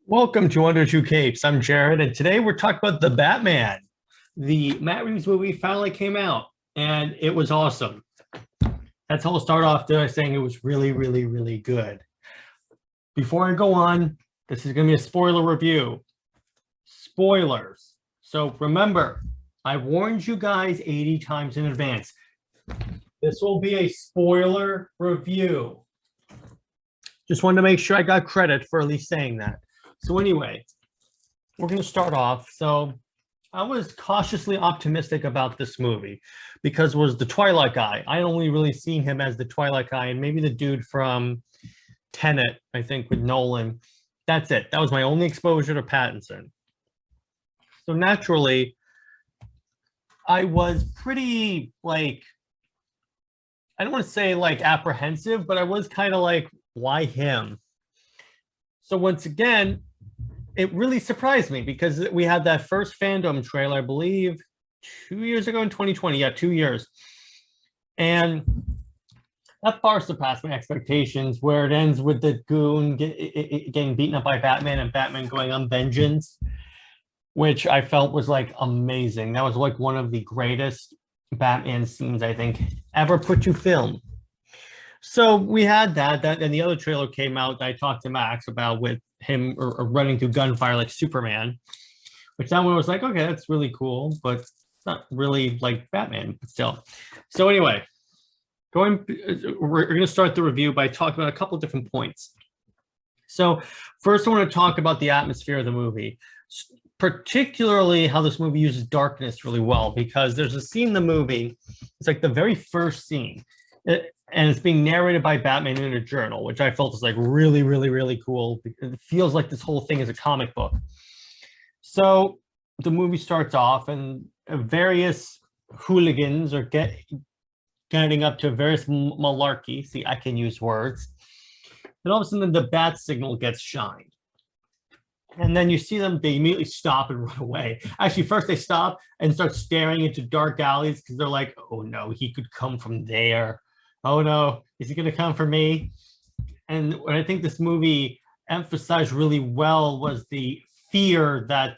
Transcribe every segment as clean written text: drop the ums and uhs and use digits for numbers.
Welcome to Under Two Capes. I'm Jared, and today we're talking about The Batman. The Matt Reeves movie finally came out, and it was awesome. That's how I'll start off there saying it was really, really, really good. Before I go on, this is going to be a spoiler review. Spoilers. So remember, I warned you guys 80 times in advance. This will be a spoiler review. Just wanted to make sure I got credit for at least saying that. So anyway, we're going to start off. So I was cautiously optimistic about this movie because it was the Twilight guy. I only really seen him as the Twilight guy and maybe the dude from Tenet, I think, with Nolan. That's it. That was my only exposure to Pattinson. So naturally, I was pretty I don't want to say apprehensive, but I was kind of like, why him? So once again, it really surprised me because we had that first fandom trailer, I believe, 2 years ago in 2020. Yeah, 2 years. And that far surpassed my expectations, where it ends with the goon getting beaten up by Batman and Batman going on vengeance, which I felt was amazing. That was one of the greatest Batman scenes, I think, ever put to film. So we had that, and the other trailer came out that I talked to Max about with him running through gunfire like Superman, which that one was like, okay, that's really cool, but it's not really like Batman, but still. So anyway, we're going to start the review by talking about a couple of different points. So first, I want to talk about the atmosphere of the movie, particularly how this movie uses darkness really well, because there's a scene in the movie, it's like the very first scene, and it's being narrated by Batman in a journal, which I felt was really, really, really cool. It feels like this whole thing is a comic book. So the movie starts off, and various hooligans are getting up to various malarkey. See, I can use words. And all of a sudden, the bat signal gets shined. And then you see them, they immediately stop and run away. Actually, first they stop and start staring into dark alleys because they're like, oh no, he could come from there. Oh no, is he going to come for me? And what I think this movie emphasized really well was the fear that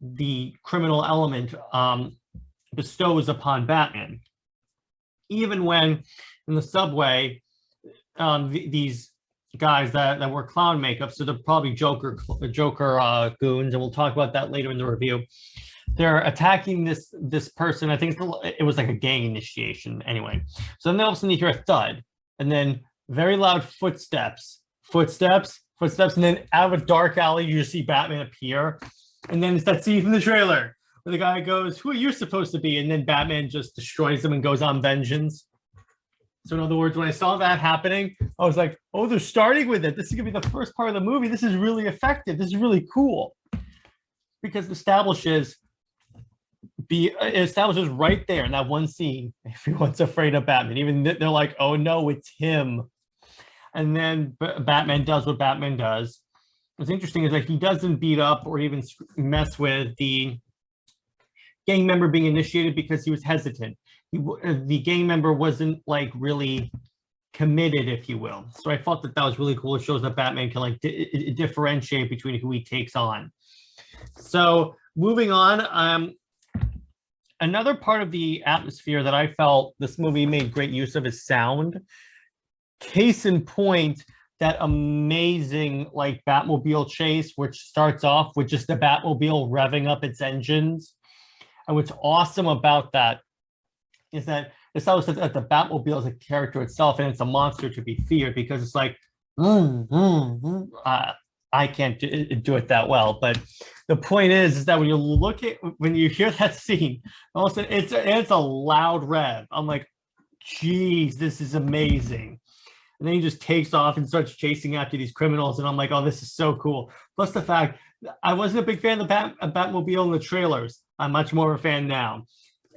the criminal element bestows upon Batman. Even when in the subway, these guys that wear clown makeup, so they're probably Joker goons, and we'll talk about that later in the review. They're attacking this person. I think it was like a gang initiation anyway. So then all of a sudden you hear a thud, and then very loud footsteps, and then out of a dark alley you just see Batman appear, and then it's that scene from the trailer where the guy goes, "Who are you supposed to be?" And then Batman just destroys him and goes on vengeance. So in other words, when I saw that happening, I was like, "Oh, they're starting with it. This is gonna be the first part of the movie. This is really effective. This is really cool," because it establishes right there in that one scene, everyone's afraid of Batman. Even they're like, oh no, it's him. And then Batman does what Batman does. What's interesting is he doesn't beat up or even mess with the gang member being initiated because he was hesitant. The gang member wasn't really committed, if you will. So I thought that was really cool. It shows that Batman can differentiate between who he takes on. So moving on, another part of the atmosphere that I felt this movie made great use of is sound. Case in point, that amazing Batmobile chase, which starts off with just the Batmobile revving up its engines. And what's awesome about that is that it's always that the Batmobile is a character itself, and it's a monster to be feared because it's I can't do it that well, but the point is that when you hear that scene, also it's a loud rev. I'm like, geez, this is amazing. And then he just takes off and starts chasing after these criminals, and I'm like, oh, this is so cool. Plus the fact I wasn't a big fan of the Batmobile in the trailers. I'm much more of a fan now.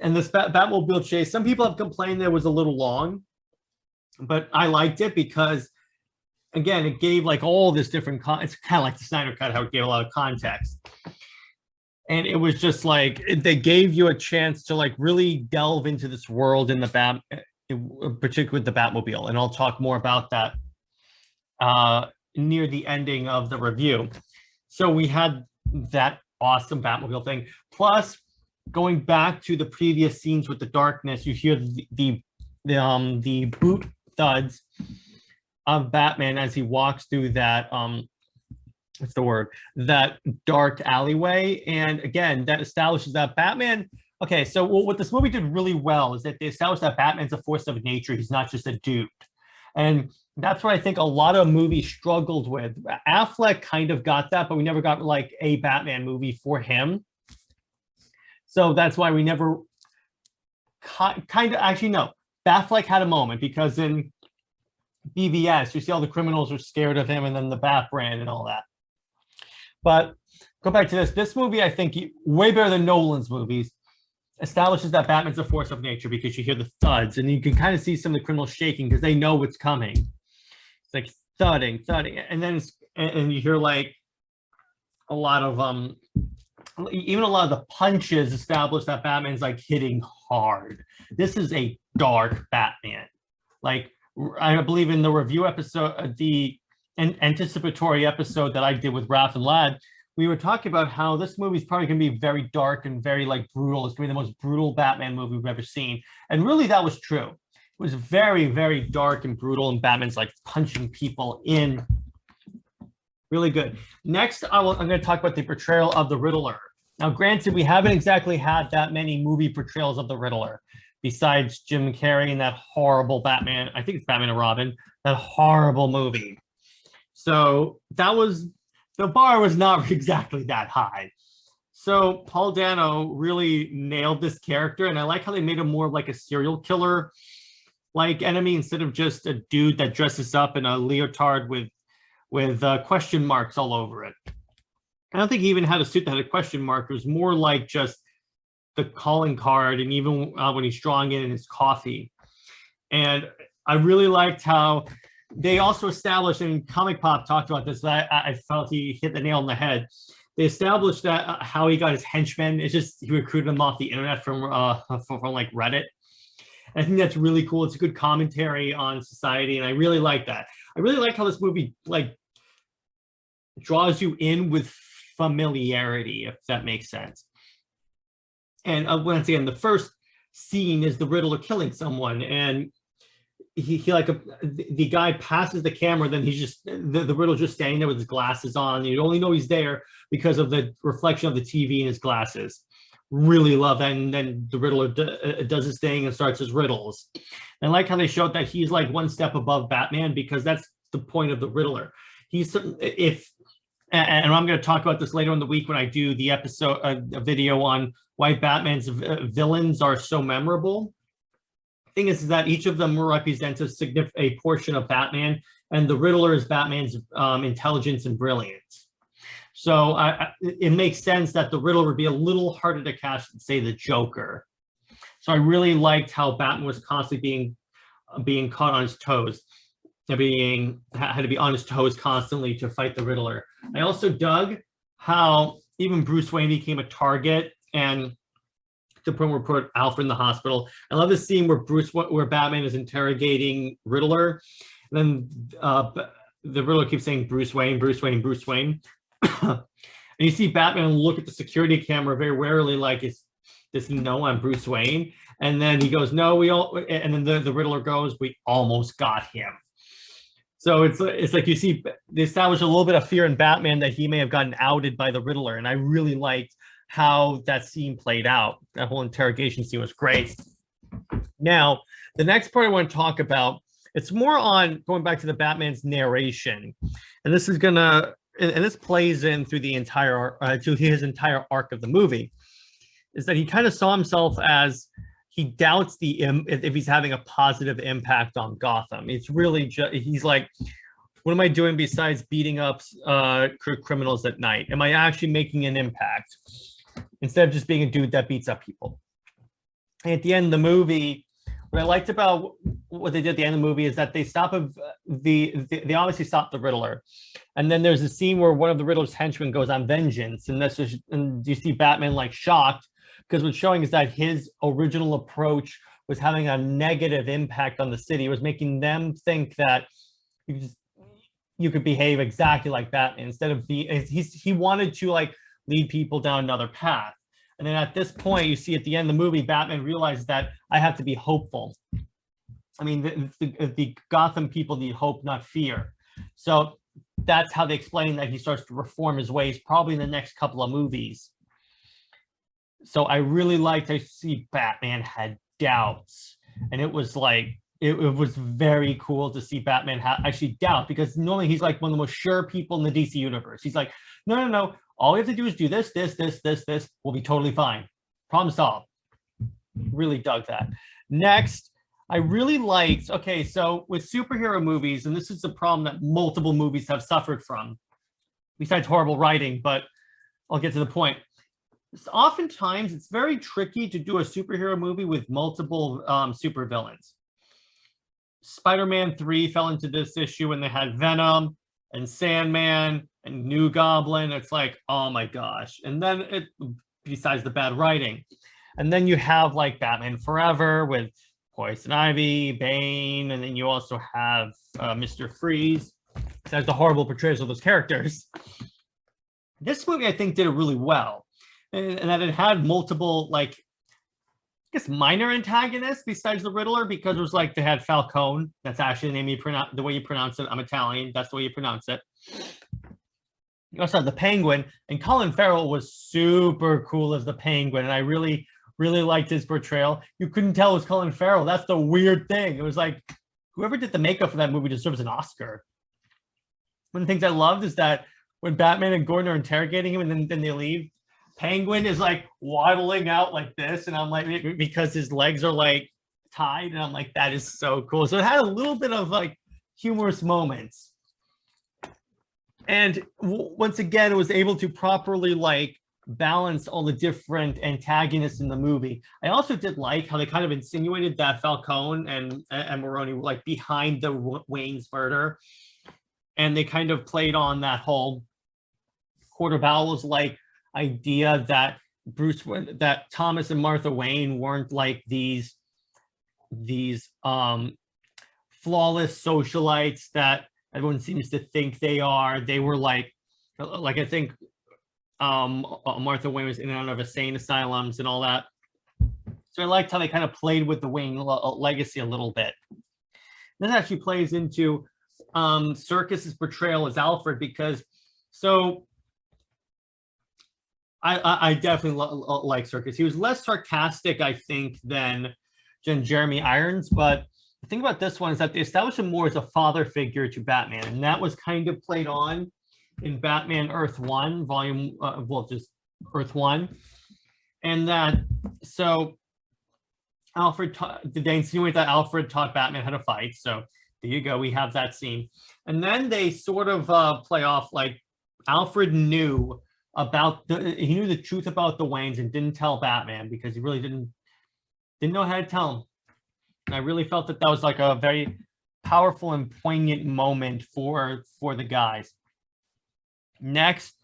And this Batmobile chase, some people have complained that it was a little long, but I liked it because, again, it gave all this different it's kind of like the Snyder Cut, how it gave a lot of context. And it was just they gave you a chance to really delve into this world in the particularly with the Batmobile. And I'll talk more about that near the ending of the review. So we had that awesome Batmobile thing. Plus, going back to the previous scenes with the darkness, you hear the boot thuds of Batman as he walks through that what's the word, that dark alleyway. And again, that establishes that Batman. Okay, so what this movie did really well is that they established that Batman's a force of nature. He's not just a dude. And that's what I think a lot of movies struggled with. Affleck kind of got that, but we never got like a Batman movie for him. So that's why we never kind of, actually, no. Affleck had a moment because in BVS, you see all the criminals are scared of him and then the Bat brand and all that. But go back to this movie, I think way better than Nolan's movies, establishes that Batman's a force of nature because you hear the thuds and you can kind of see some of the criminals shaking because they know what's coming. It's like thudding, and then and you hear like a lot of even a lot of the punches establish that Batman's like hitting hard. This is a dark Batman. Like I believe in the review episode, the anticipatory episode that I did with Raph and Lad, we were talking about how this movie is probably going to be very dark and very like brutal. It's going to be the most brutal Batman movie we've ever seen. And really that was true. It was very, very dark and brutal, and Batman's like punching people in. Really good. Next, I'm going to talk about the portrayal of the Riddler. Now, granted, we haven't exactly had that many movie portrayals of the Riddler, besides Jim Carrey in that horrible Batman, I think it's Batman and Robin, that horrible movie. So that was, the bar was not exactly that high. So Paul Dano really nailed this character, and I like how they made him more like a serial killer like enemy instead of just a dude that dresses up in a leotard with question marks all over it. I don't think he even had a suit that had a question mark. It was more like just the calling card, and even when he's drawing it in his coffee. And I really liked how they also established, and Comic Pop talked about this, I felt he hit the nail on the head. They established that how he got his henchmen. It's just he recruited them off the internet from like Reddit. And I think that's really cool. It's a good commentary on society, and I really like that. I really like how this movie like draws you in with familiarity, if that makes sense. And once again, the first scene is the Riddler killing someone, and he like the guy passes the camera, then he's just the Riddler just standing there with his glasses on. You only know he's there because of the reflection of the TV in his glasses. Really love that. And then the Riddler does his thing and starts his riddles. And I like how they showed that he's like one step above Batman, because that's the point of the Riddler. He's and I'm going to talk about this later in the week when I do the episode, a video on why Batman's villains are so memorable. The thing is that each of them represents a portion of Batman, and the Riddler is Batman's intelligence and brilliance. So it makes sense that the Riddler would be a little harder to catch than, say, the Joker. So I really liked how Batman was constantly being caught on his toes, had to be on his toes constantly to fight the Riddler. I also dug how even Bruce Wayne became a target, and the point where we put Alfred in the hospital. I love this scene where Batman is interrogating Riddler, and then the Riddler keeps saying Bruce Wayne, Bruce Wayne, Bruce Wayne. And you see Batman look at the security camera very warily, like, does he know I'm Bruce Wayne? And then he goes, no, and then the Riddler goes, we almost got him. So it's like you see, they establish a little bit of fear in Batman that he may have gotten outed by the Riddler. And I really liked how that scene played out. That whole interrogation scene was great. Now, the next part I want to talk about, it's more on going back to the Batman's narration. And this is gonna, and this plays in through the entire, to his entire arc of the movie, is that he kind of saw himself as, he doubts if he's having a positive impact on Gotham. It's really just, he's like, what am I doing besides beating up criminals at night? Am I actually making an impact instead of just being a dude that beats up people? And at the end of the movie, what I liked about what they did at the end of the movie is that they they obviously stopped the Riddler. And then there's a scene where one of the Riddler's henchmen goes on vengeance, and you see Batman like shocked, because what's showing is that his original approach was having a negative impact on the city. It was making them think that you could behave exactly like that instead of he wanted to like lead people down another path. And then at this point, you see at the end of the movie, Batman realizes that I have to be hopeful. I mean, the Gotham people need hope, not fear. So that's how they explain that he starts to reform his ways, probably in the next couple of movies. So I really liked to see Batman had doubts, and it was like it was very cool to see Batman actually doubt, because normally he's like one of the most sure people in the DC universe. He's like, no, all we have to do is do this, we'll be totally fine. Problem solved. Really dug that. Next, I really liked, okay, so with superhero movies, and this is the problem that multiple movies have suffered from, besides horrible writing, but I'll get to the point. Oftentimes, it's very tricky to do a superhero movie with multiple supervillains. Spider-Man 3 fell into this issue when they had Venom and Sandman and New Goblin. It's like, oh my gosh. And then besides the bad writing. And then you have like Batman Forever with Poison Ivy, Bane, and then you also have Mr. Freeze. That's the horrible portrayals of those characters. This movie, I think, did it really well. And that it had multiple, like, I guess, minor antagonists besides the Riddler, because it was like they had Falcone. That's actually the name the way you pronounce it. I'm Italian. That's the way you pronounce it. You also had the Penguin, and Colin Farrell was super cool as the Penguin, and I really liked his portrayal. You couldn't tell it was Colin Farrell. That's the weird thing. It was like, whoever did the makeup for that movie deserves an Oscar. One of the things I loved is that when Batman and Gordon are interrogating him and then they leave, Penguin is like waddling out like this, and I'm like, because his legs are like tied, and I'm like, that is so cool. So it had a little bit of like humorous moments. And once again, it was able to properly like balance all the different antagonists in the movie. I also did like how they kind of insinuated that Falcone and Maroni were like behind the Wayne's murder. And they kind of played on that whole Quartervall's like idea that Thomas and Martha Wayne weren't like these flawless socialites that everyone seems to think they are. They were like I think Martha Wayne was in and out of insane asylums and all that. So I liked how they kind of played with the Wayne legacy a little bit. This actually plays into Serkis's portrayal as Alfred, because so I definitely like Serkis. He was less sarcastic, I think, than Jeremy Irons, but the thing about this one is that they established him more as a father figure to Batman, and that was kind of played on in Batman Earth 1, volume, just Earth 1. And that, so did they insinuate that Alfred taught Batman how to fight? So there you go, we have that scene. And then they sort of play off like Alfred knew he knew the truth about the Waynes and didn't tell Batman because he really didn't know how to tell him. And I really felt that was like a very powerful and poignant moment for the guys. Next,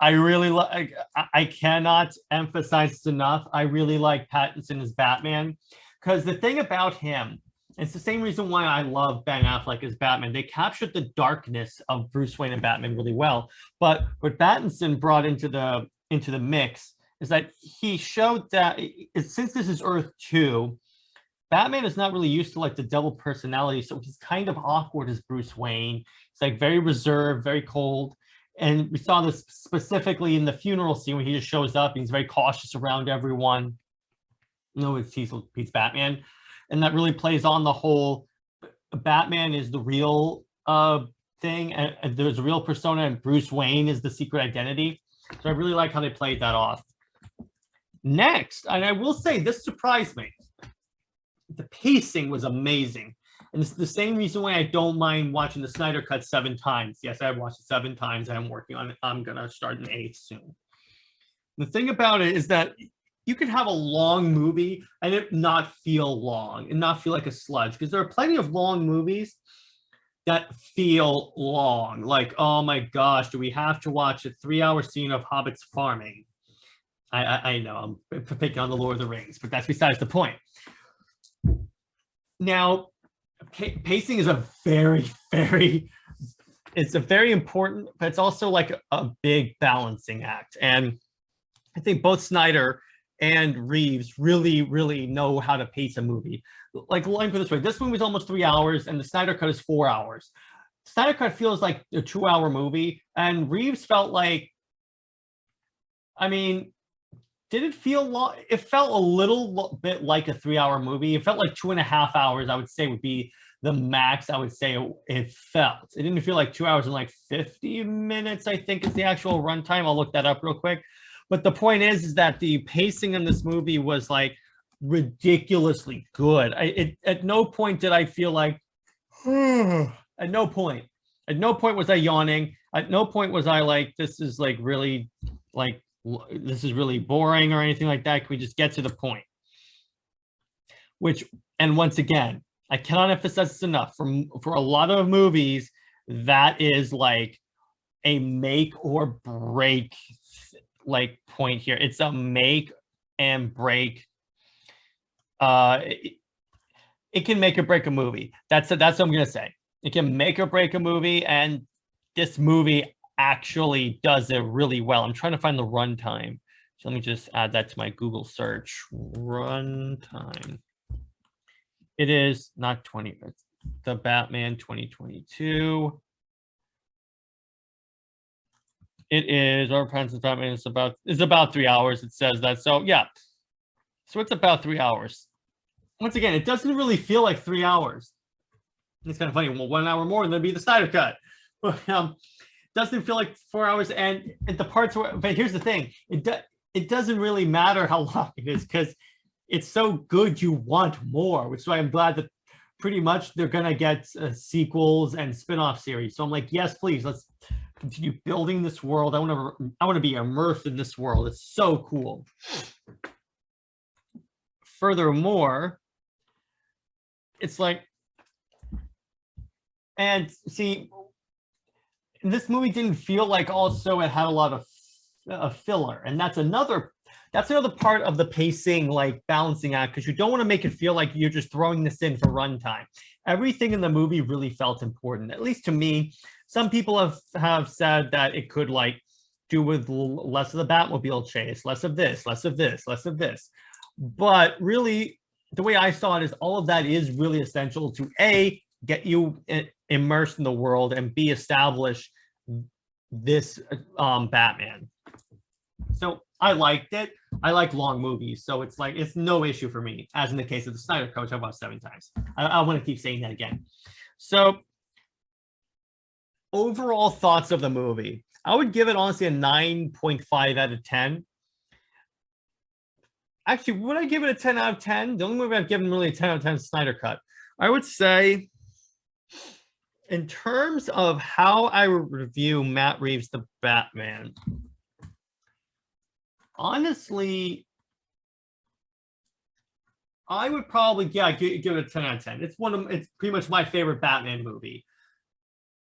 I really like, I cannot emphasize this enough. I really like Pattinson as Batman, because the thing about him, it's the same reason why I love Ben Affleck as Batman. They captured the darkness of Bruce Wayne and Batman really well. But what Pattinson brought into the mix is that he showed that since this is Earth 2, Batman is not really used to like the double personality, so he's kind of awkward as Bruce Wayne. He's like very reserved, very cold. And we saw this specifically in the funeral scene when he just shows up and he's very cautious around everyone. You know, he's Batman. And that really plays on the whole Batman is the real thing, and there's a real persona, and Bruce Wayne is the secret identity. So I really like how they played that off. Next, and I will say this surprised me, the pacing was amazing. And it's the same reason why I don't mind watching the Snyder Cut 7 times. Yes, I've watched it 7 times. I'm working on it. I'm going to start an 8th soon. The thing about it is that you can have a long movie and it not feel long and not feel like a sludge, because there are plenty of long movies that feel long. Like, oh my gosh, do we have to watch a 3-hour scene of hobbits farming? I know I'm picking on the Lord of the Rings, but that's besides the point. Now, pacing is a very, very, it's a very important, but it's also like a big balancing act. And I think both Snyder and Reeves really know how to pace a movie. Like, let me put it this way: this movie is almost 3 hours, and the Snyder cut is 4 hours. Snyder cut feels like a 2 hour movie, and Reeves felt like, I mean, did it feel long? It felt a little bit like a 3 hour movie. It felt like 2.5 hours, I would say, would be the max I would say it felt. It didn't feel like 2 hours and like 50 minutes, I think is the actual runtime. I'll look that up real quick. But the point is that the pacing in this movie was like ridiculously good. At no point did I feel like, at no point. At no point was I yawning. At no point was I like, this is like really, like, this is really boring or anything like that. Can we just get to the point? Which, and once again, I cannot emphasize this enough. For a lot of movies, that is like a make or break like point here. It's a make and break. It can make or break a movie. That's what I'm gonna say. It can make or break a movie, and this movie actually does it really well. I'm trying to find the runtime. So let me just add that to my Google search. Runtime. It is not 20, it's The Batman 2022. It is, our Francis Batman is about 3 hours. It says that. So yeah. So it's about 3 hours. Once again, it doesn't really feel like 3 hours. It's kind of funny. Well, 1 hour more, and that'd be the Snyder cut. But doesn't feel like 4 hours. And the parts where, but here's the thing: it doesn't really matter how long it is, because it's so good you want more. Which is why I'm glad that pretty much they're gonna get sequels and spin-off series. So I'm like, yes, please, let's continue building this world. I want to be immersed in this world. It's so cool. Furthermore, it's like, and see, this movie didn't feel like also it had a lot of filler, and that's another part of the pacing, like balancing act, because you don't want to make it feel like you're just throwing this in for runtime. Everything in the movie really felt important, at least to me. Some people have said that it could like do with less of the Batmobile chase, less of this, less of this, less of this. But really, the way I saw it is all of that is really essential to A, get you immersed in the world, and B, establish this Batman. So I liked it. I like long movies, so it's like, it's no issue for me, as in the case of the Snyder Cut, which I've watched 7 times. I want to keep saying that again. So overall thoughts of the movie, I would give it honestly a 9.5 out of 10. Actually, would I give it a 10 out of 10? The only movie I've given really a 10 out of 10 is Snyder Cut. I would say, in terms of how I would review Matt Reeves' The Batman, honestly, I would probably, yeah, give it a 10 out of 10. It's pretty much my favorite Batman movie.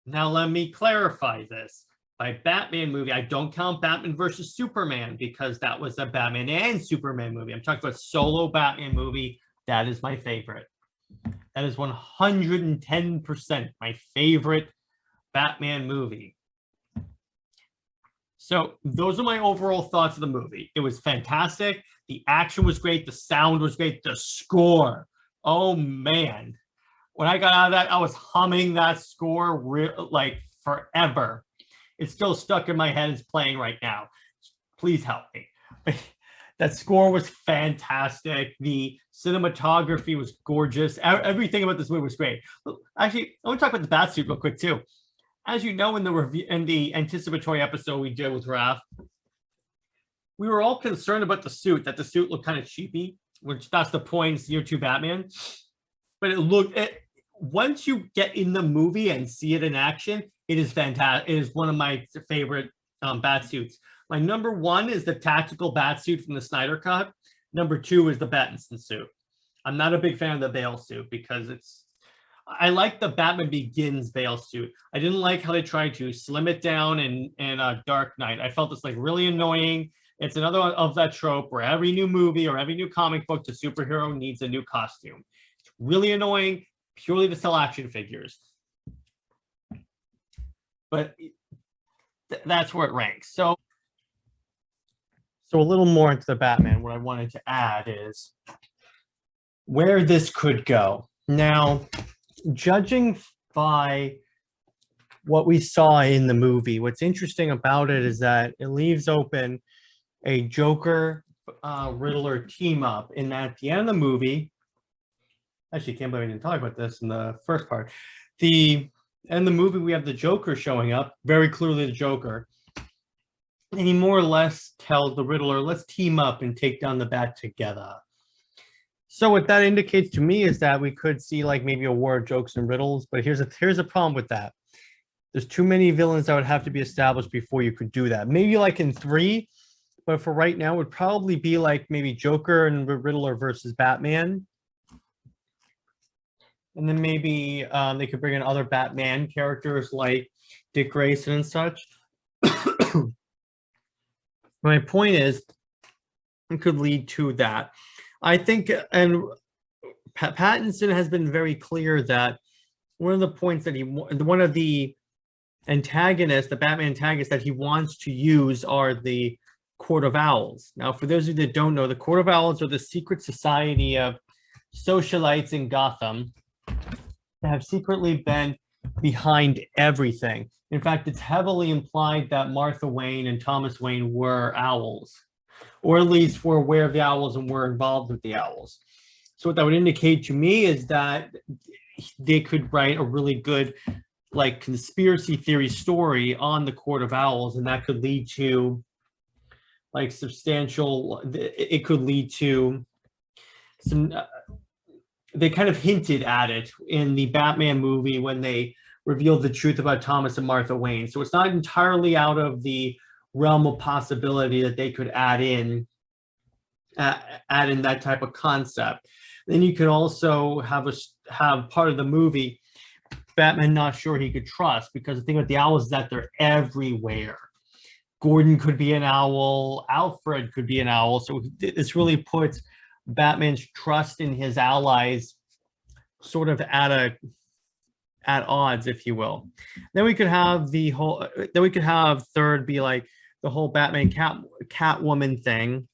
Now, let me clarify this. By Batman movie, I don't count Batman versus Superman, because that was a Batman and Superman movie. I'm talking about solo Batman movie. That is my favorite. That is 110% my favorite Batman movie. So those are my overall thoughts of the movie. It was fantastic. The action was great. The sound was great. The score. Oh, man. When I got out of that, I was humming that score like forever. It's still stuck in my head. It's playing right now. Please help me. That score was fantastic. The cinematography was gorgeous. Everything about this movie was great. Actually, I want to talk about the Batsuit real quick too. As you know, in the anticipatory episode we did with Raph, we were all concerned about the suit, that the suit looked kind of cheapy, which that's the point, year 2 Batman. But once you get in the movie and see it in action, it is fantastic. It is one of my favorite Batsuits. My number 1 is the tactical Batsuit from the Snyder Cut. Number 2 is the Pattinson suit. I'm not a big fan of the Bale suit, because I like the Batman Begins Bale suit. I didn't like how they tried to slim it down in Dark Knight. I felt it's like really annoying. It's another one of that trope where every new movie or every new comic book, the superhero needs a new costume. It's really annoying, purely to sell action figures. but that's where it ranks. So a little more into the Batman, what I wanted to add is where this could go. Now, judging by what we saw in the movie, what's interesting about it is that it leaves open a Joker Riddler team up, in that at the end of the movie, actually can't believe I didn't talk about this in the first part. The end of the movie, we have the Joker showing up, very clearly the Joker. And he more or less tells the Riddler, let's team up and take down the Bat together. So what that indicates to me is that we could see like maybe a war of jokes and riddles, but here's a problem with that. There's too many villains that would have to be established before you could do that. Maybe like in 3, but for right now, it would probably be like maybe Joker and Riddler versus Batman. And then maybe they could bring in other Batman characters like Dick Grayson and such. My point is, it could lead to that. I think, and Pattinson has been very clear that one of the points that one of the antagonists, the Batman antagonists that he wants to use are the Court of Owls. Now, for those of you that don't know, the Court of Owls are the secret society of socialites in Gotham that have secretly been behind everything. In fact, it's heavily implied that Martha Wayne and Thomas Wayne were owls, or at least were aware of the owls and were involved with the owls. So what that would indicate to me is that they could write a really good like conspiracy theory story on the Court of Owls, and that could lead to like substantial, it could lead to some, they kind of hinted at it in the Batman movie when they revealed the truth about Thomas and Martha Wayne. So it's not entirely out of the realm of possibility that they could add in that type of concept. Then you could also have part of the movie Batman not sure he could trust, because the thing with the owls is that they're everywhere. Gordon could be an owl, Alfred could be an owl. So this really puts Batman's trust in his allies sort of at odds, if you will. Then we could have third be like the whole Batman Catwoman thing.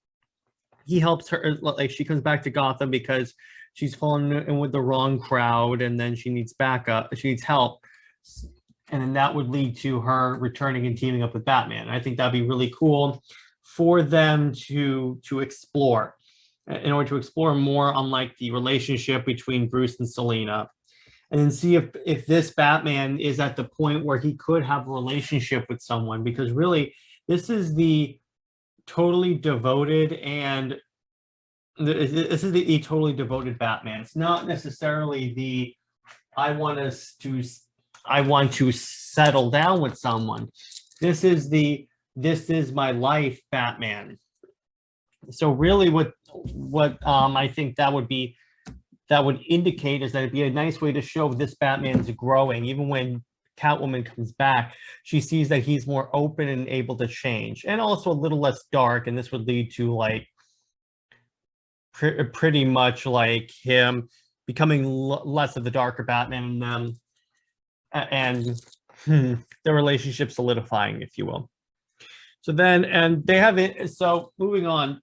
He helps her, like she comes back to Gotham because she's fallen in with the wrong crowd, and then she needs backup, she needs help. And then that would lead to her returning and teaming up with Batman. I think that'd be really cool for them to explore, in order to explore more on like the relationship between Bruce and Selina, and then see if this Batman is at the point where he could have a relationship with someone, because really this is the totally devoted and this is the totally devoted Batman. It's not necessarily the I want to settle down with someone. This is my life Batman. So really what I think that would indicate is that it'd be a nice way to show this Batman's growing. Even when Catwoman comes back, she sees that he's more open and able to change, and also a little less dark, and this would lead to like pretty much like him becoming less of the darker Batman, and their relationship solidifying, if you will. So then, and they have it. So moving on,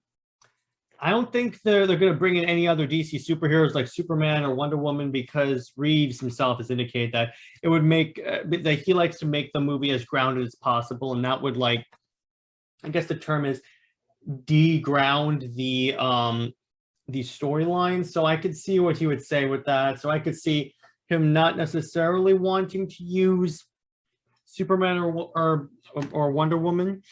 I don't think they're going to bring in any other DC superheroes like Superman or Wonder Woman, because Reeves himself has indicated that it would make that he likes to make the movie as grounded as possible, and that would, like, I guess the term is de-ground the storyline. So I could see what he would say with that. So I could see him not necessarily wanting to use Superman or Wonder Woman.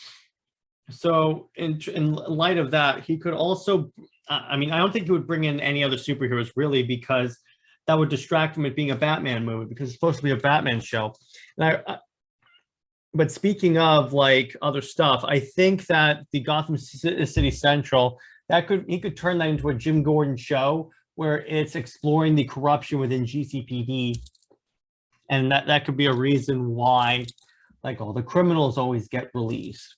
So in light of that, he could also, I mean, I don't think he would bring in any other superheroes really, because that would distract from it being a Batman movie, because it's supposed to be a Batman show. And but speaking of like other stuff, I think that the Gotham City Central, he could turn that into a Jim Gordon show where it's exploring the corruption within GCPD. And that could be a reason why like all the criminals always get released.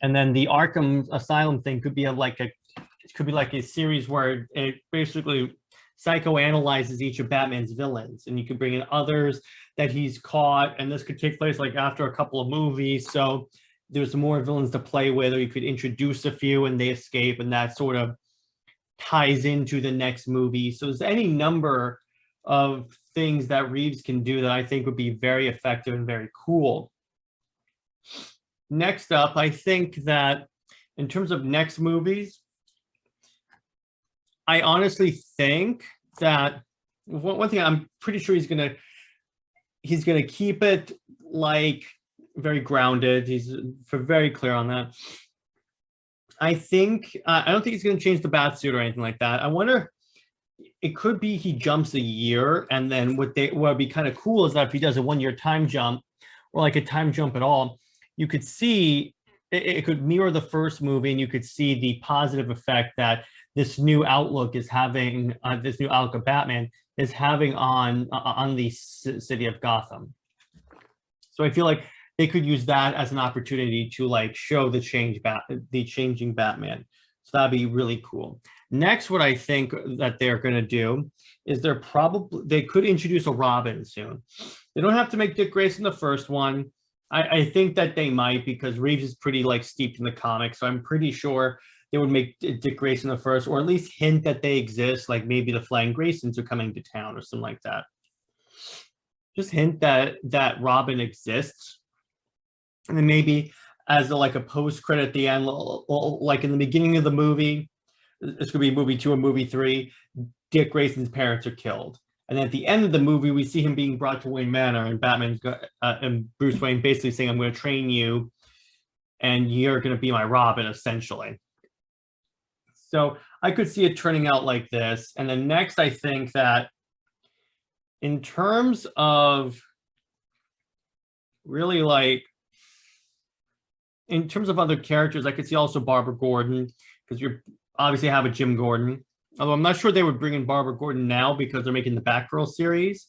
And then the Arkham Asylum thing could be like a series where it basically psychoanalyzes each of Batman's villains, and you could bring in others that he's caught, and this could take place like after a couple of movies. So there's more villains to play with, or you could introduce a few and they escape, and that sort of ties into the next movie. So there's any number of things that Reeves can do that I think would be very effective and very cool. Next up, I think that in terms of next movies, I honestly think that one thing I'm pretty sure he's gonna keep it like very grounded. He's very clear on that. I think I don't think he's gonna change the bat suit or anything like that. I wonder, it could be he jumps a year, and then what would be kind of cool is that if he does a 1-year time jump, or like a time jump at all, you could see it could mirror the first movie, and you could see the positive effect that this new outlook is having, this new outlook of Batman is having on the city of Gotham. So I feel like they could use that as an opportunity to like show the changing Batman. So that'd be really cool. Next, what I think that they're going to do is they could introduce a Robin soon. They don't have to make Dick Grayson the first one. I think that they might, because Reeves is pretty like steeped in the comics, so I'm pretty sure they would make Dick Grayson the first, or at least hint that they exist, like maybe the Flying Graysons are coming to town or something like that. Just hint that Robin exists, and then maybe as like a post credit at the end, like in the beginning of the movie, this could be movie 2 or movie 3, Dick Grayson's parents are killed. And then at the end of the movie, we see him being brought to Wayne Manor, and Batman's and Bruce Wayne basically saying, I'm going to train you and you're going to be my Robin, essentially. So I could see it turning out like this. And then next, I think that in terms of really like, in terms of other characters, I could see also Barbara Gordon, because you obviously have a Jim Gordon. Although I'm not sure they would bring in Barbara Gordon now because they're making the Batgirl series.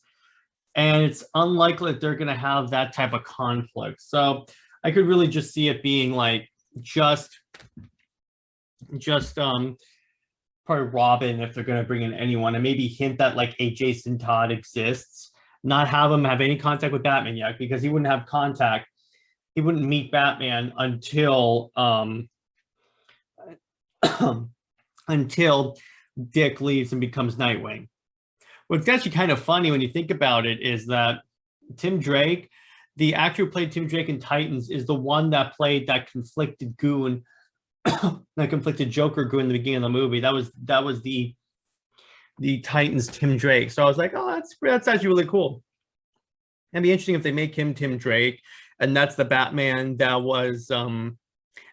And it's unlikely that they're going to have that type of conflict. So I could really just see it being like just probably Robin, if they're going to bring in anyone, and maybe hint that like a Jason Todd exists, not have him have any contact with Batman yet, because he wouldn't have contact. He wouldn't meet Batman until until Dick leaves and becomes Nightwing. What's actually kind of funny when you think about it is that Tim Drake, the actor who played Tim Drake in Titans, is the one that played that conflicted goon, that conflicted Joker goon in the beginning of the movie. That was the Titans Tim Drake. So I was like, oh, that's actually really cool. It'd be interesting if they make him Tim Drake, and that's the Batman that was and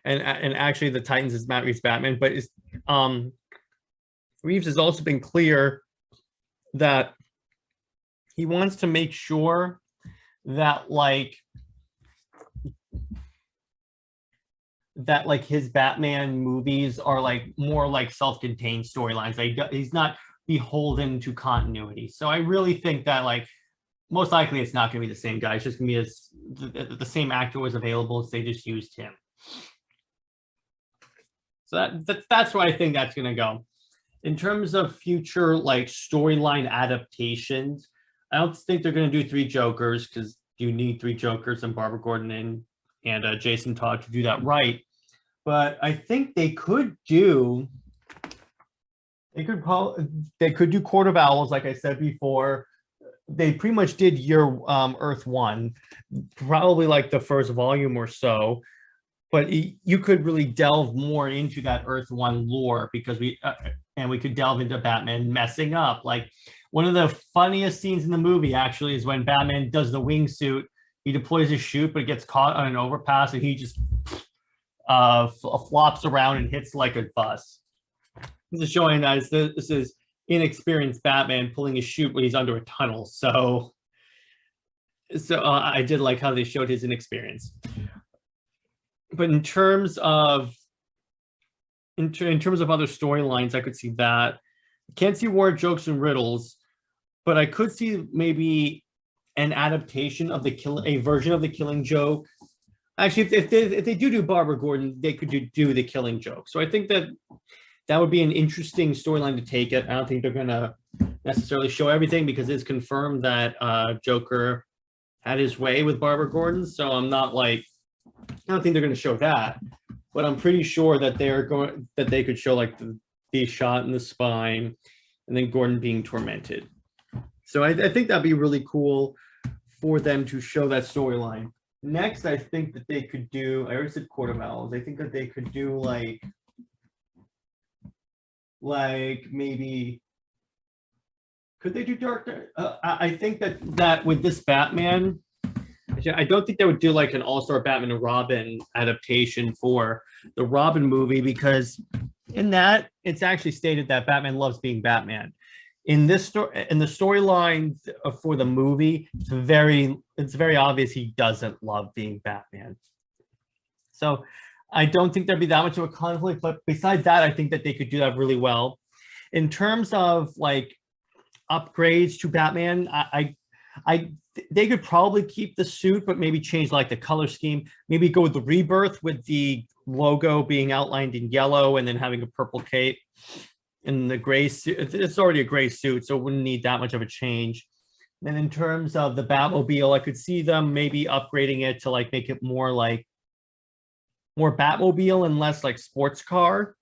actually the Titans is Matt Reeves Batman, but it's Reeves has also been clear that he wants to make sure that like his Batman movies are like more like self-contained storylines. Like he's not beholden to continuity. So I really think that like most likely it's not going to be the same guy. It's just going to be the same actor was available, so they just used him. So that's where I think that's going to go. In terms of future like storyline adaptations, I don't think they're going to do 3 Jokers, because you need 3 Jokers and Barbara Gordon and Jason Todd to do that right. But I think they could do Court of Owls, like I said before. They pretty much did your Earth 1, probably like the first volume or so. But you could really delve more into that Earth 1 lore, because we could delve into Batman messing up. Like one of the funniest scenes in the movie actually is when Batman does the wingsuit. He deploys his chute, but it gets caught on an overpass, and he just flops around and hits like a bus. This is showing that this is inexperienced Batman pulling his chute when he's under a tunnel. So I did like how they showed his inexperience. But in terms of other storylines, I could see that. I can't see War Jokes and Riddles, but I could see maybe an adaptation of a version of the Killing Joke. Actually, if they do Barbara Gordon, they could do the Killing Joke. So I think that that would be an interesting storyline to take it. I don't think they're gonna necessarily show everything because it's confirmed that Joker had his way with Barbara Gordon. So I'm not like, I don't think they're gonna show that, but I'm pretty sure that they could show like the shot in the spine and then Gordon being tormented. So I think that'd be really cool for them to show that storyline. Next, I think that they could do, I already said Court of Owls. I think that they could do like maybe, could they do Dark Knight? I think that with this Batman, I don't think they would do like an all-star Batman and Robin adaptation for the Robin movie, because in that it's actually stated that Batman loves being Batman. In this story, in the storyline for the movie, it's very obvious he doesn't love being Batman. So I don't think there'd be that much of a conflict, but besides that, I think that they could do that really well. In terms of like upgrades to Batman, they could probably keep the suit, but maybe change like the color scheme. Maybe go with the Rebirth with the logo being outlined in yellow and then having a purple cape. And the gray suit, it's already a gray suit, so it wouldn't need that much of a change. And in terms of the Batmobile, I could see them maybe upgrading it to like make it more Batmobile and less like sports car.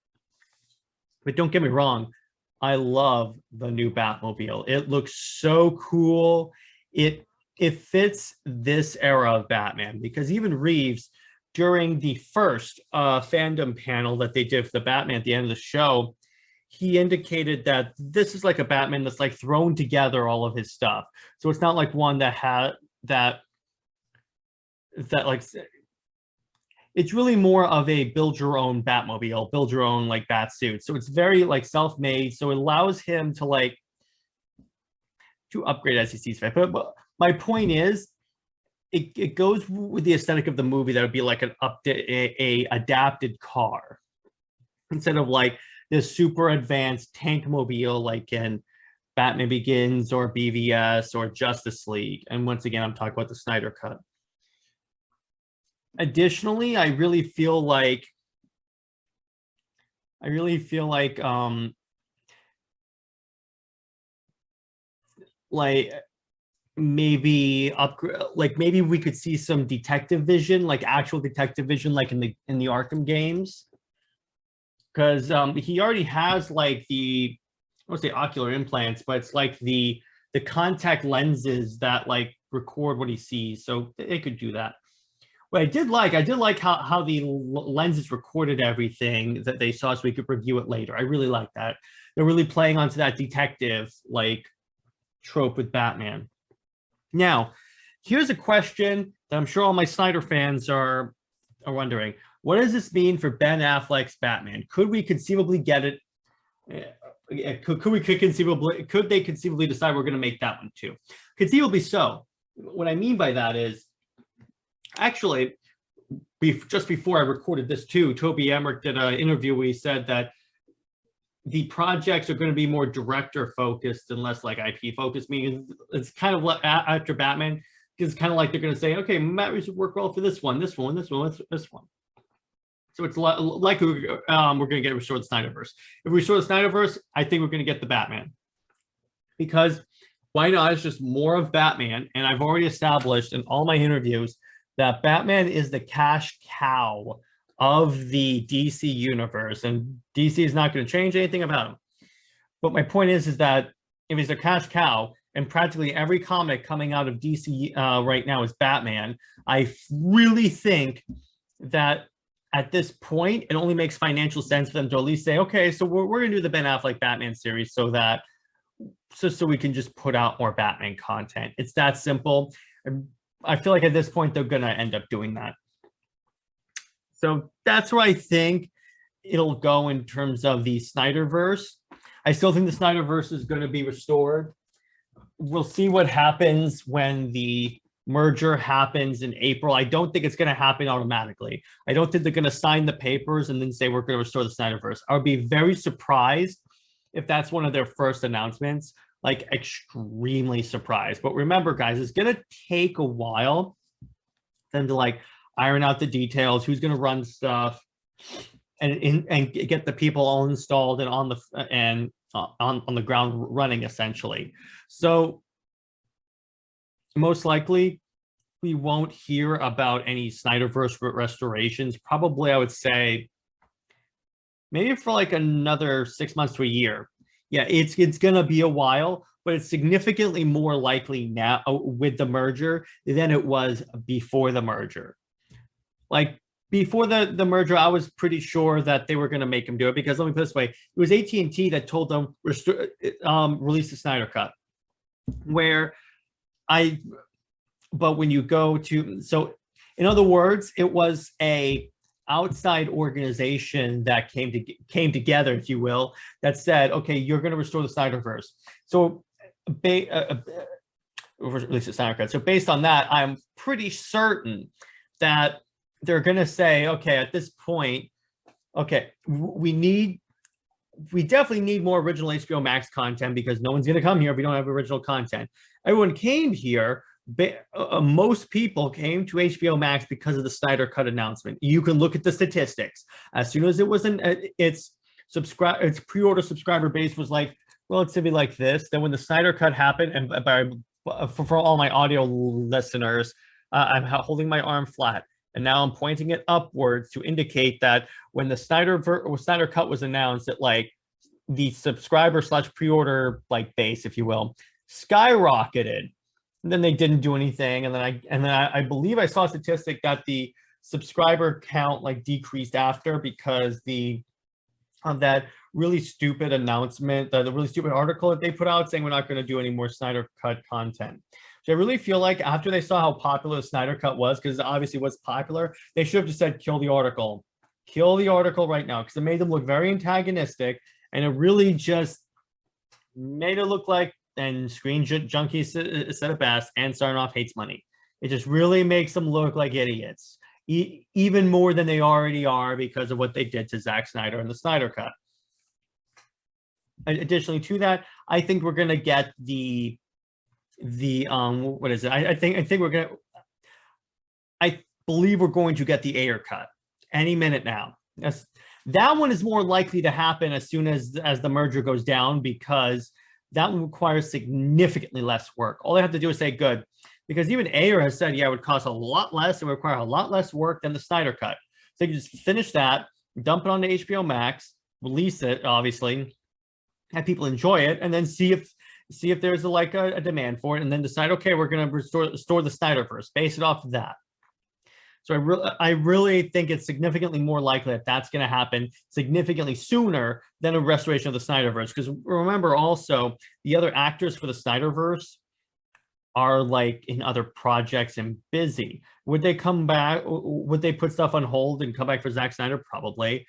But don't get me wrong, I love the new Batmobile. It looks so cool. It fits this era of Batman, because even Reeves, during the first fandom panel that they did for the Batman at the end of the show, he indicated that this is like a Batman that's like thrown together all of his stuff. So it's not like one that had that like, it's really more of a build your own Batmobile, build your own like bat suit. So it's very like self-made. So it allows him to like to upgrade as he sees fit. But my point is, it goes with the aesthetic of the movie. That would be like a adapted car instead of like this super advanced tank mobile like in Batman Begins or BVS or Justice League. And once again, I'm talking about the Snyder Cut. Additionally, I really feel like maybe upgrade, like maybe we could see some detective vision, like actual detective vision, like in the Arkham games. Because he already has like I won't say ocular implants, but it's like the contact lenses that like record what he sees. So they could do that. What I did like how the lenses recorded everything that they saw, so we could review it later. I really like that. They're really playing onto that detective like trope with Batman. Now, here's a question that I'm sure all my Snyder fans are wondering. What does this mean for Ben Affleck's Batman? Could we conceivably get it? Could they conceivably decide we're going to make that one too? Conceivably so. What I mean by that is, actually, just before I recorded this too, Toby Emmerich did an interview where he said that the projects are going to be more director focused and less like IP focused, meaning it's kind of like after Batman, it's kind of like they're going to say, okay, Matt Reeves would work well for this one. So it's like we're going to get Restore the SnyderVerse. If we restore the SnyderVerse, I think we're going to get the Batman. Because why not? It's just more of Batman. And I've already established in all my interviews that Batman is the cash cow of the DC universe. And DC is not going to change anything about him. But my point is that if he's a cash cow, and practically every comic coming out of DC right now is Batman, I really think that at this point, it only makes financial sense for them to at least say, okay, so we're going to do the Ben Affleck Batman series so we can just put out more Batman content. It's that simple. I feel like at this point, they're going to end up doing that. So that's where I think it'll go in terms of the SnyderVerse. I still think the SnyderVerse is going to be restored. We'll see what happens when the merger happens in April. I don't think it's going to happen automatically. I don't think they're going to sign the papers and then say we're going to restore the SnyderVerse. I would be very surprised if that's one of their first announcements, like extremely surprised. But remember, guys, it's going to take a while for them to like iron out the details, who's going to run stuff. and get the people all installed and on the ground running essentially. So most likely we won't hear about any SnyderVerse restorations. Probably, I would say maybe for like another 6 months to a year. Yeah, it's gonna be a while, but it's significantly more likely now with the merger than it was before the merger. Like before the merger, I was pretty sure that they were going to make him do it because let me put it this way: it was AT&T that told them release the Snyder Cut. But when you go to, so in other words, it was a outside organization that came together, if you will, that said, okay, you're going to restore the SnyderVerse. So release the Snyder Cut. So based on that, I'm pretty certain that they're going to say, okay, at this point, okay, we definitely need more original HBO Max content because no one's going to come here if we don't have original content. Everyone came here. Most people came to HBO Max because of the Snyder Cut announcement. You can look at the statistics. As soon as it was its pre-order subscriber base was like relatively like this. Then when the Snyder Cut happened, and for all my audio listeners, I'm holding my arm flat. And now I'm pointing it upwards to indicate that when the Snyder Cut was announced, that like the subscriber / pre-order like base, if you will, skyrocketed. And then they didn't do anything. And then I believe I saw a statistic that the subscriber count like decreased after because of that really stupid announcement, the really stupid article that they put out saying we're not going to do any more Snyder Cut content. So I really feel like after they saw how popular the Snyder Cut was, because obviously what's popular, they should have just said, kill the article right now, because it made them look very antagonistic, and it really just made it look like, and Screen Junkies said it best, and Sarnoff hates money. It just really makes them look like idiots, even more than they already are because of what they did to Zack Snyder and the Snyder Cut. Additionally to that, I think we're going to get the what is it? I believe we're going to get the Ayer cut any minute now. That one is more likely to happen as soon as the merger goes down, because that one requires significantly less work. All they have to do is say good, because even Ayer has said, yeah, it would cost a lot less and require a lot less work than the Snyder Cut. So you can just finish that, dump it onto HBO Max, release it, obviously, have people enjoy it, and then see if there's a demand for it, and then decide, okay, we're going to restore the SnyderVerse, base it off of that. So I really think it's significantly more likely that that's going to happen significantly sooner than a restoration of the SnyderVerse. Because remember also, the other actors for the SnyderVerse are like in other projects and busy. Would they come back? Would they put stuff on hold and come back for Zack Snyder? Probably.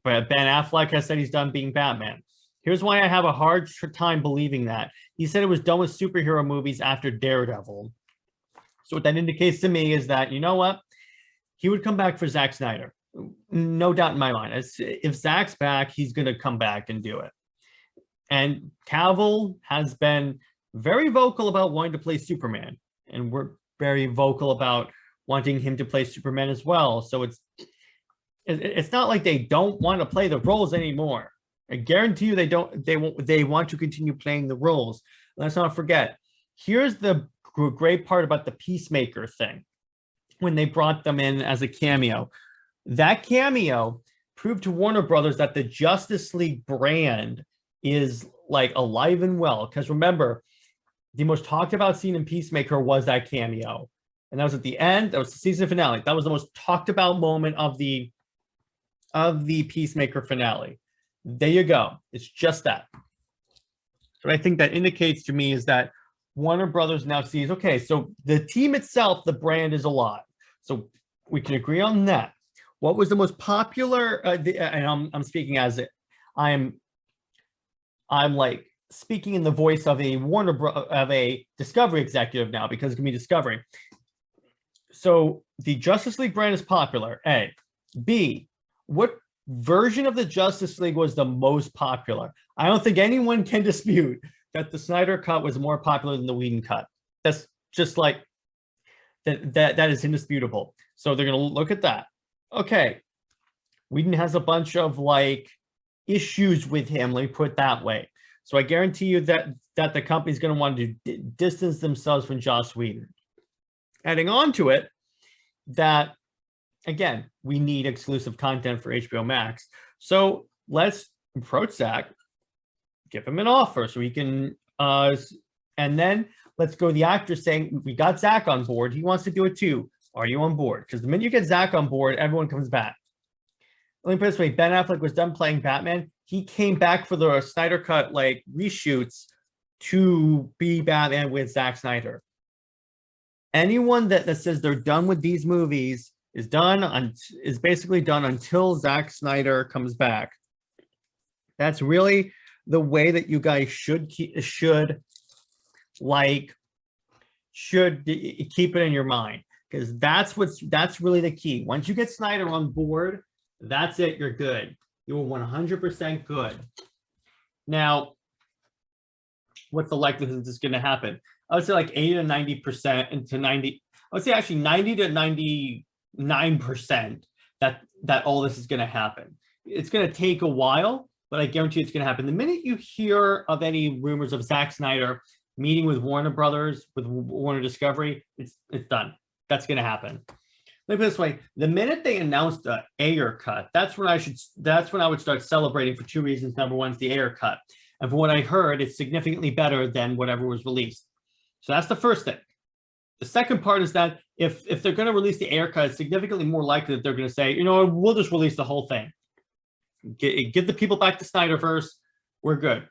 But Ben Affleck has said he's done being Batman. Here's why I have a hard time believing that. He said it was done with superhero movies after Daredevil. So what that indicates to me is that, you know what? He would come back for Zack Snyder. No doubt in my mind. If Zack's back, he's going to come back and do it. And Cavill has been very vocal about wanting to play Superman. And we're very vocal about wanting him to play Superman as well. So it's not like they don't want to play the roles anymore. I guarantee you they want to continue playing the roles. Let's not forget, here's the great part about the Peacemaker thing. When they brought them in as a cameo, that cameo proved to Warner Brothers that the Justice League brand is like alive and well. Because remember, the most talked about scene in Peacemaker was that cameo. And that was at the end, that was the season finale. That was the most talked about moment of the Peacemaker finale. There you go. It's just that. What I think that indicates to me is that Warner Brothers now sees, okay, so the team itself, the brand is alive. So we can agree on that. What was the most popular, and I'm speaking as it, I'm like speaking in the voice of a Discovery executive now, because it can be Discovery. So the Justice League brand is popular, A. B, what version of the Justice League was the most popular? I don't think anyone can dispute that the Snyder Cut was more popular than the Whedon Cut. That's just like, that is indisputable. So they're going to look at that. Okay, Whedon has a bunch of like issues with him, let me put it that way. So I guarantee you that the company's going to want to distance themselves from Joss Whedon. Adding on to it, that again, we need exclusive content for HBO Max. So let's approach Zach, give him an offer so he can, and then let's go to the actor saying, we got Zach on board. He wants to do it too. Are you on board? Because the minute you get Zach on board, everyone comes back. Let me put it this way. Ben Affleck was done playing Batman. He came back for the Snyder Cut like reshoots to be Batman with Zack Snyder. Anyone that says they're done with these movies is basically done until Zack Snyder comes back. That's really the way that you guys should keep it in your mind, because that's really the key. Once you get Snyder on board, that's it. You're good. You're 100% good. Now, what's the likelihood this is going to happen? I would say like 80 to 90% into 90. I would say actually 90 to 99% that all this is going to happen. It's going to take a while, but I guarantee it's going to happen. The minute you hear of any rumors of Zack Snyder meeting with Warner Brothers, with Warner Discovery, it's done. That's going to happen. Let me put it this way: the minute they announced the Ayer cut, that's when I would start celebrating for two reasons. Number one is the Ayer cut, and from what I heard, it's significantly better than whatever was released. So that's the first thing. The second part is that if they're going to release the Ayer cut, it's significantly more likely that they're going to say, you know, we'll just release the whole thing. Give the people back to SnyderVerse. We're good.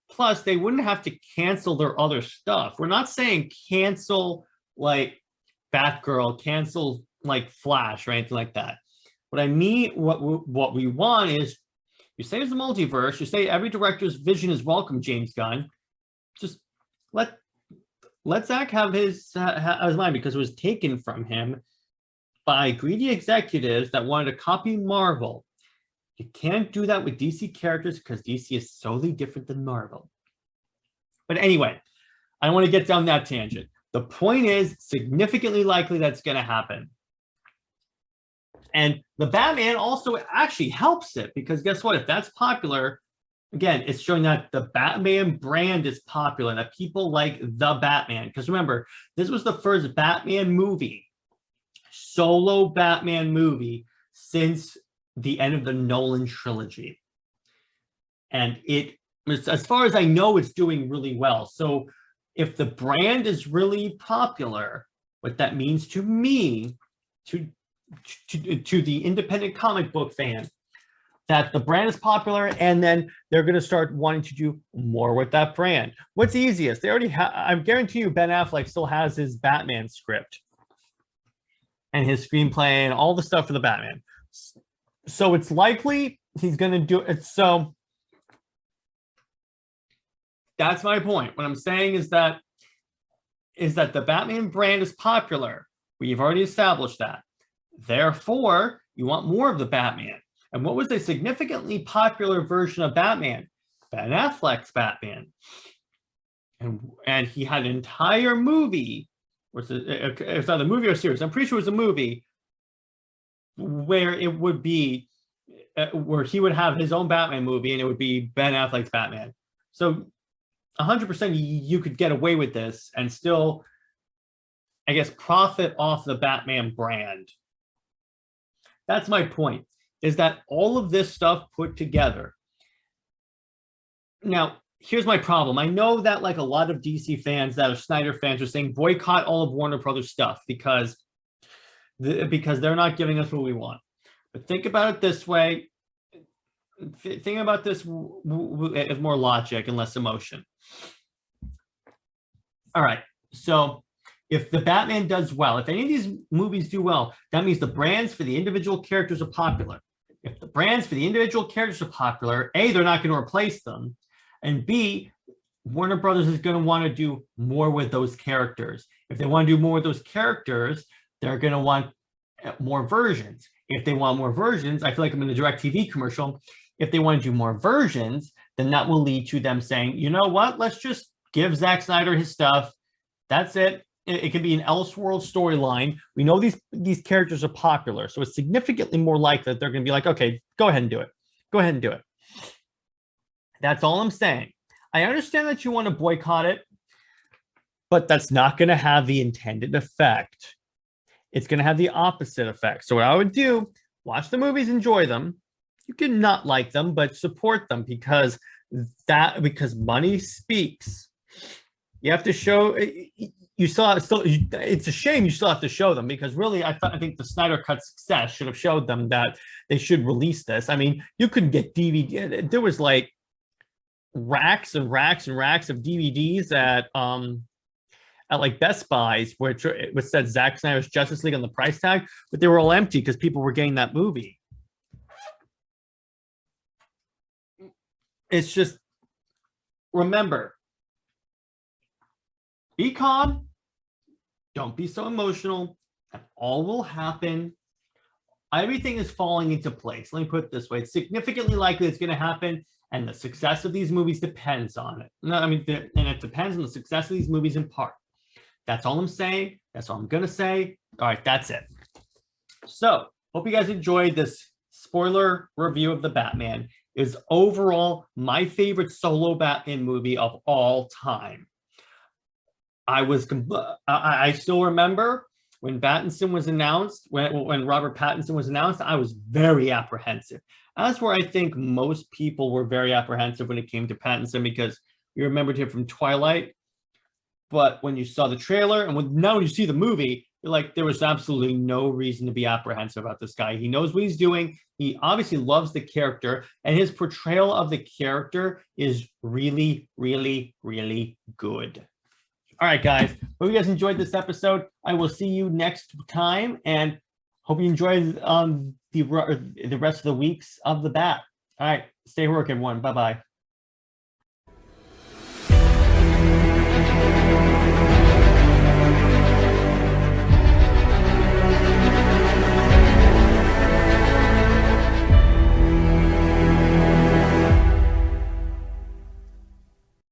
Plus, they wouldn't have to cancel their other stuff. We're not saying cancel like Batgirl, cancel like Flash or anything like that. What I mean, what we want is, you say it's a multiverse, you say every director's vision is welcome, James Gunn. Just let Zach have his mind, because it was taken from him by greedy executives that wanted to copy Marvel. You can't do that with DC characters because DC is solely different than Marvel. But anyway, I don't want to get down that tangent. The point is, significantly likely that's going to happen. And the Batman also actually helps it, because guess what? If that's popular, again, it's showing that the Batman brand is popular, that people like the Batman. Because remember, this was the first Batman movie, solo Batman movie, since the end of the Nolan trilogy. And as far as I know, it's doing really well. So if the brand is really popular, what that means to me, to the independent comic book fan, that the brand is popular, and then they're going to start wanting to do more with that brand. What's easiest? They already have, I guarantee you, Ben Affleck still has his Batman script and his screenplay and all the stuff for the Batman. So it's likely he's going to do it. So that's my point. What I'm saying is that the Batman brand is popular. We've already established that. Therefore, you want more of the Batman. And what was a significantly popular version of Batman? Ben Affleck's Batman. And he had an entire movie, it's either a movie or a series, I'm pretty sure it was a movie, where it would be, where he would have his own Batman movie, and it would be Ben Affleck's Batman. So 100% you could get away with this and still, I guess, profit off the Batman brand. That's my point, is that all of this stuff put together. Now, here's my problem. I know that like a lot of DC fans that are Snyder fans are saying boycott all of Warner Brothers stuff because they're not giving us what we want. But think about it this way. Think about this as more logic and less emotion. All right, so if the Batman does well, if any of these movies do well, that means the brands for the individual characters are popular. If the brands for the individual characters are popular, A, they're not going to replace them, and B, Warner Brothers is going to want to do more with those characters. If they want to do more with those characters, they're going to want more versions. If they want more versions, I feel like I'm in a DirecTV commercial. If they want to do more versions, then that will lead to them saying, you know what, let's just give Zack Snyder his stuff. That's it. it can be an Elseworld storyline. We know these characters are popular, so it's significantly more likely that they're going to be like, okay, go ahead and do it. Go ahead and do it. That's all I'm saying. I understand that you want to boycott it, but that's not going to have the intended effect. It's going to have the opposite effect. So what I would do, watch the movies, enjoy them. You can not like them, but support them because money speaks. You have to show. It's a shame you still have to show them because really, I think the Snyder Cut success should have showed them that they should release this. I mean, you couldn't get DVD. There was like racks and racks and racks of DVDs at like Best Buys, which said Zack Snyder's Justice League on the price tag, but they were all empty because people were getting that movie. It's just, remember, be calm, don't be so emotional, and all will happen. Everything is falling into place. Let me put it this way. It's significantly likely it's going to happen, and the success of these movies depends on it. No, I mean, and it depends on the success of these movies in part. That's all I'm saying. That's all I'm going to say. All right, that's it. So, hope you guys enjoyed this spoiler review of The Batman. Is overall my favorite solo Batman movie of all time. I still remember when Pattinson was announced, when Robert Pattinson was announced, I was very apprehensive. That's where I think most people were very apprehensive when it came to Pattinson because you remembered him from Twilight. But when you saw the trailer and now when you see the movie, you're like, there was absolutely no reason to be apprehensive about this guy. He knows what he's doing. He obviously loves the character, and his portrayal of the character is really, really, really good. All right, guys. Hope you guys enjoyed this episode. I will see you next time, and hope you enjoy the rest of the weeks of The Bat. All right. Stay heroic, everyone. Bye-bye.